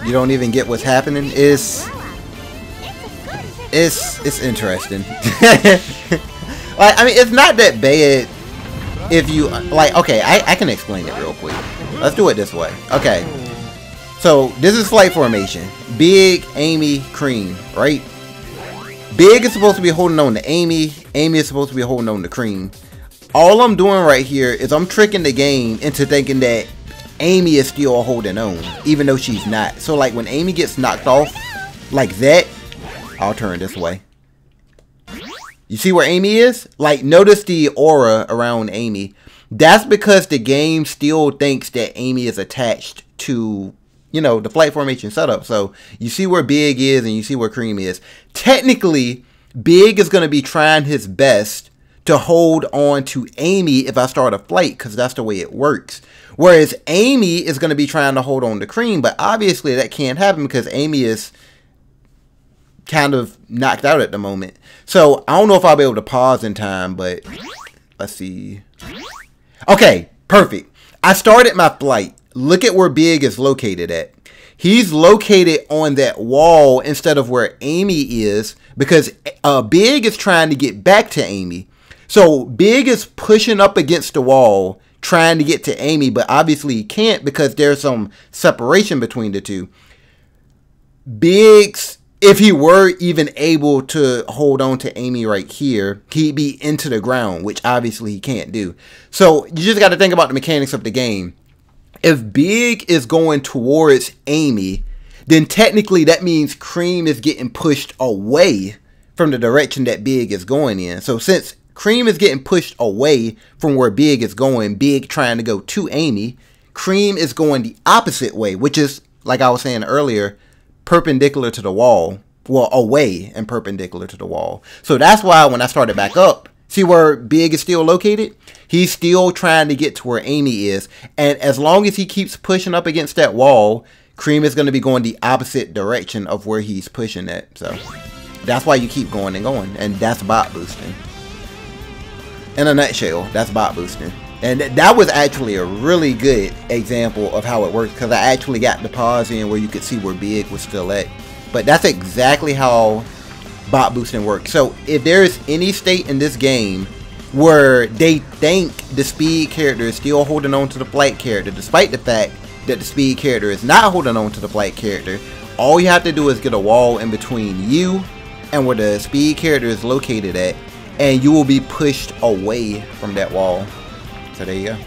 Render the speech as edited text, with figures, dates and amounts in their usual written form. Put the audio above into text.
You don't even get what's happening. It's interesting. Like, I mean, it's not that bad if you like. Okay, I can explain it real quick. Let's do it this way. Okay, so this is flight formation. Big, Amy, Cream, right? Big is supposed to be holding on to Amy. Amy is supposed to be holding on to Cream. All I'm doing right here is I'm tricking the game into thinking that Amy is still holding on, even though she's not. So like when Amy gets knocked off like that, I'll turn this way. You see where Amy is? Like, notice the aura around Amy. That's because the game still thinks that Amy is attached to, you know, the flight formation setup. So you see where Big is and you see where Cream is. Technically, Big is going to be trying his best to hold on to Amy if I start a flight, because that's the way it works. Whereas Amy is going to be trying to hold on to Cream, but obviously that can't happen because Amy is kind of knocked out at the moment. So I don't know if I'll be able to pause in time, but let's see. Okay, perfect. I started my flight. Look at where Big is located at. He's located on that wall instead of where Amy is, because Big is trying to get back to Amy. So Big is pushing up against the wall trying to get to Amy, but obviously he can't because there's some separation between the two. Big's, if he were even able to hold on to Amy right here, he'd be into the ground, which obviously he can't do. So you just got to think about the mechanics of the game. If Big is going towards Amy, then technically that means Cream is getting pushed away from the direction that Big is going in. So since Cream is getting pushed away from where Big is going, Big trying to go to Amy, Cream is going the opposite way, which is, like I was saying earlier, perpendicular to the wall. Well, away and perpendicular to the wall. So that's why when I started back up, see where Big is still located? He's still trying to get to where Amy is. And as long as he keeps pushing up against that wall, Cream is going to be going the opposite direction of where he's pushing at. So that's why you keep going and going. And that's bot boosting. In a nutshell, that's bot boosting. And that was actually a really good example of how it works, because I actually got the pause in where you could see where Big was still at. But that's exactly how bot boosting works. So if there's any state in this game where they think the speed character is still holding on to the flight character, despite the fact that the speed character is not holding on to the flight character, all you have to do is get a wall in between you and where the speed character is located at, and you will be pushed away from that wall. So there you go.